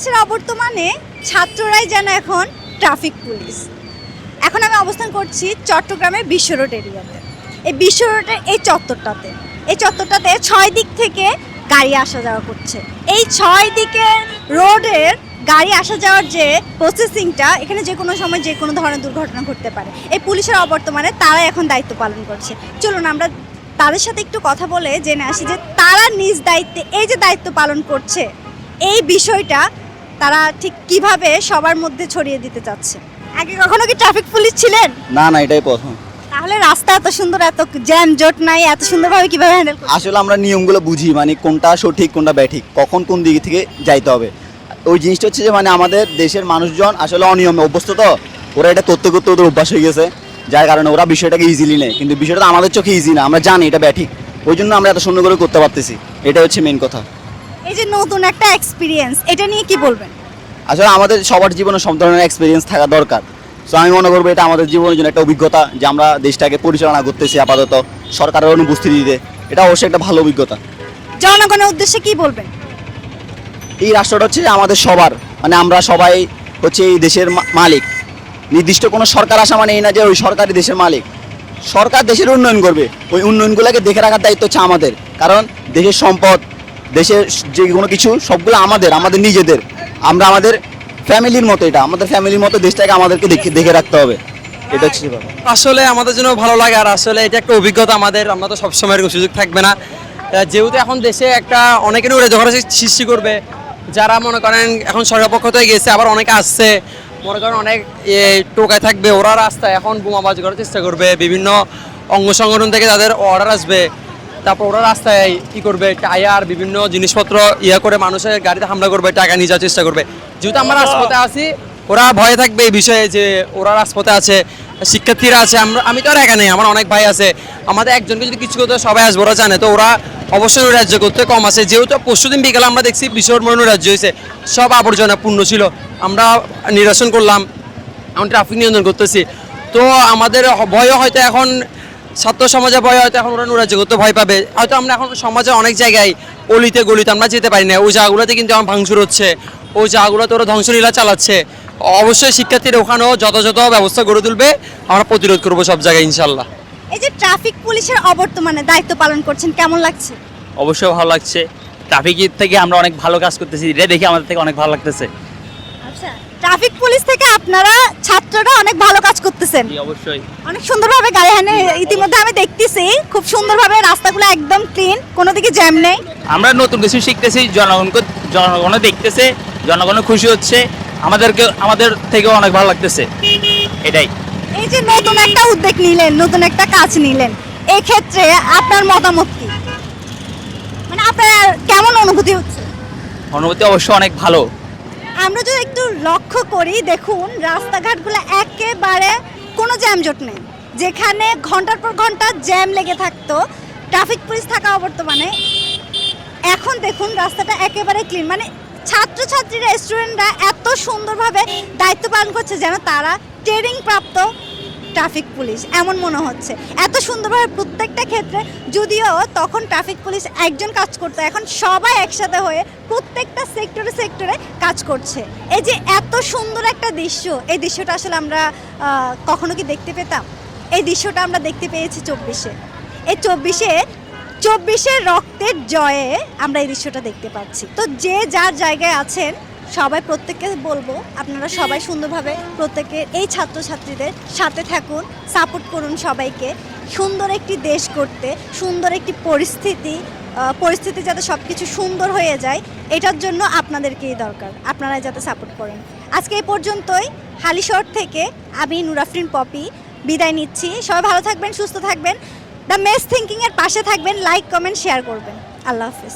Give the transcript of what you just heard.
পুলিশের অবর্তমানে ছাত্ররাই যেন এখন ট্রাফিক পুলিশ। এখন আমি অবস্থান করছি চট্টগ্রামের বিশ্ব রোড এরিয়াতে। এই বিশ্ব রোডের এই চত্বরটাতে 6 দিক থেকে গাড়ি আসা যাওয়া করছে। এই 6 দিকের রোডের গাড়ি আসা যাওয়ার যে প্রসেসিংটা, এখানে যে কোনো সময় যে কোনো ধরনের দুর্ঘটনা ঘটতে পারে। এই পুলিশের অবর্তমানে তারা এখন দায়িত্ব পালন করছে। চলুন আমরা তাদের সাথে একটু কথা বলে জেনে আসি যে তারা নিজ দায়িত্বে এই যে দায়িত্ব পালন করছে, এই বিষয়টা তারা ঠিক কিভাবে সবার মধ্যে ছড়িয়ে দিতে চাচ্ছে। আগে কখনো কি ট্রাফিক পুলিশ ছিলেন? না না, এটাই প্রথম। তাহলে রাস্তা এত সুন্দর, এত জ্যাম জট নাই, এত সুন্দরভাবে কিভাবে হ্যান্ডেল করছেন? আসলে আমরা নিয়মগুলো বুঝি, মানে কোনটা সঠিক কোনটা ব্যাঠিক, কখন কোন দিক থেকে যাইতে হবে। ওই জিনিসটা হচ্ছে যে মানে আমাদের দেশের মানুষজন আসলে অনিয়মে অভ্যস্ত, তো ওরা এটা করতে করতে ওদের অভ্যাস হয়ে গেছে, যার কারণে ওরা বিষয়টাকে ইজিলি নেয়। কিন্তু বিষয়টা আমাদের চোখে ইজি না, আমরা জানি এটা ব্যাঠিক, ওই জন্য আমরা এত সুন্দর করে করতে পারতেছি। এটা হচ্ছে মেন কথা। এই যে নতুন একটা এক্সপিরিয়েন্স, এটা নিয়ে কি বলবেন? আসলে আমাদের সবার জীবনে সব ধরনের এক্সপিরিয়েন্স থাকা দরকার। সো আমি মনে করবো এটা আমাদের জীবনের জন্য একটা অভিজ্ঞতা, যে আমরা দেশটাকে পরিচালনা করতেছি আপাতত সরকারের অনুপস্থিতিতে। এটা অবশ্যই একটা ভালো অভিজ্ঞতা। জনগণের উদ্দেশ্যে কি বলবেন? এই রাষ্ট্রটা হচ্ছে আমাদের সবার, মানে আমরা সবাই হচ্ছে এই দেশের মালিক। নির্দিষ্ট কোনো সরকার আসা মানে এই না যে ওই সরকারই দেশের মালিক। সরকার দেশের উন্নয়ন করবে, ওই উন্নয়নগুলোকে দেখে রাখার দায়িত্ব হচ্ছে আমাদের। কারণ দেশের সম্পদ, দেশের যে কোনো কিছু সবগুলো আমাদের নিজেদের। আমরা আমাদের ফ্যামিলির মতো, এটা আমাদের ফ্যামিলির মতো দেশটাকে আমাদেরকে দেখে রাখতে হবে। এটা হচ্ছে ব্যাপার। আসলে আমাদের জন্য ভালো লাগে, আর আসলে এটা একটা অভিজ্ঞতা আমাদের। আমরা তো সবসময় এরকম সুযোগ থাকবে না, যেহেতু এখন দেশে একটা অনেকের উড়ে ঝড় সৃষ্টি করবে। যারা মনে করেন এখন সরকার পক্ষ থেকে গেছে, আবার অনেকে আসছে মনে করেন অনেক টোকায় থাকবে, ওরা রাস্তায় এখন বোমাবাজি করার চেষ্টা করবে। বিভিন্ন অঙ্গ সংগঠন থেকে তাদের অর্ডার আসবে, তারপর ওরা রাস্তায় কি করবে, টায়ার বিভিন্ন জিনিসপত্র করে মানুষের গাড়িতে হামলা করবে, টাকা নিয়ে যাওয়ার চেষ্টা করবে। যেহেতু আমরা রাজপথে আছি, ওরা ভয়ে থাকবে এই বিষয়ে যে ওরা রাজপথে আছে, শিক্ষার্থীরা আছে। আমি তো আর একা নেই, আমার অনেক ভাই আছে। আমাদের একজনকে যদি কিছু করতে সবাই আসবে, ওরা জানে। তো ওরা অবশ্যই রাজ্য করতে কম আছে, যেহেতু পরশুদিন বিকালে আমরা দেখছি বিশ্বর রাজ্য হয়েছে, সব আবর্জনা পূর্ণ ছিল। আমরা নিরসন করলাম, আমরা ট্রাফিক নিয়ন্ত্রণ করতেছি। তো আমাদের ভয়ও হয়তো এখন ছাত্র সমাজের ভয় হয়তো এখন ওরা নুরাজ্য করতে ভয় পাবে। হয়তো আমরা এখন সমাজে অনেক জায়গায় অলিতে গলিতে আমরা যেতে পারি না, ওই জায়গাগুলোতে কিন্তু আমার ভাঙচুর হচ্ছে, ওই জায়গাগুলোতে ওরা ধ্বংসলীলা চালাচ্ছে। অবশ্যই শিক্ষার্থীরা ওখানেও যথাযথ ব্যবস্থা গড়ে তুলবে, আমরা প্রতিরোধ করবো সব জায়গায় ইনশাল্লাহ। এই যে ট্রাফিক পুলিশের অবর্তমানে দায়িত্ব পালন করছেন, কেমন লাগছে? অবশ্যই ভালো লাগছে। ট্রাফিকের থেকে আমরা অনেক ভালো কাজ করতেছি, এটা দেখে আমাদের থেকে অনেক ভালো লাগতেছে। আচ্ছা, ট্রাফিক পুলিশ থেকে আপনারা ছাত্ররা অনেক ভালো কাজ করতেছেন। অবশ্যই অনেক সুন্দরভাবে গাড়ি হানে, ইতিমধ্যে আমি দেখতেছি খুব সুন্দরভাবে রাস্তাগুলো একদম ক্লিন, কোনো দিকে জ্যাম নেই। আমরা নতুন কিছু শিখতেছি, জনগণও দেখতেছে, জনগণও খুশি হচ্ছে, আমাদের থেকেও অনেক ভালো লাগতেছে। এটাই। এই যে নতুন একটা উদ্যোগ নিলেন, নতুন একটা কাজ নিলেন, এই ক্ষেত্রে আপনার মতামত কি? মানে আপনার কেমন অনুভূতি হচ্ছে? অনুভূতি অবশ্যই অনেক ভালো। আমরা যদি একটু লক্ষ্য করি, দেখুন রাস্তাঘাটগুলো একেবারে কোনো জ্যামজট নেই। যেখানে ঘন্টার পর ঘন্টা জ্যাম লেগে থাকতো, ট্রাফিক পুলিশ থাকা অবর্তমানে এখন দেখুন রাস্তাটা একেবারে ক্লিন। মানে ছাত্রছাত্রীরা, স্টুডেন্টরা এত সুন্দরভাবে দায়িত্ব পালন করছে যেন তারা ট্রেনিং প্রাপ্ত ট্রাফিক পুলিশ, এমন মনে হচ্ছে। এত সুন্দরভাবে প্রত্যেকটা ক্ষেত্রে, যদিও তখন ট্রাফিক পুলিশ একজন কাজ করতো, এখন সবাই একসাথে হয়ে প্রত্যেকটা সেক্টরে কাজ করছে। এই যে এত সুন্দর একটা দৃশ্য, এই দৃশ্যটা আসলে আমরা কখনো কি দেখতে পেতাম? এই দৃশ্যটা আমরা দেখতে পেয়েছি 24-এ। এই 24-এর রক্তের জয়ে আমরা এই দৃশ্যটা দেখতে পাচ্ছি। তো যে যার জায়গায় আছেন, সবাই প্রত্যেককে বলবো আপনারা সবাই সুন্দরভাবে প্রত্যেকের এই ছাত্রছাত্রীদের সাথে থাকুন, সাপোর্ট করুন সবাইকে। সুন্দর একটি দেশ করতে, সুন্দর একটি পরিস্থিতি যাতে সব কিছু সুন্দর হয়ে যায়, এটার জন্য আপনাদেরকেই দরকার, আপনারা যাতে সাপোর্ট করেন। আজকে এই পর্যন্তই। হালিশহর থেকে আমি নুরাফরিন পপি বিদায় নিচ্ছি। সবাই ভালো থাকবেন, সুস্থ থাকবেন, দ্য মেস থিঙ্কিংয়ের পাশে থাকবেন, লাইক কমেন্ট শেয়ার করবেন। আল্লাহ হাফেজ।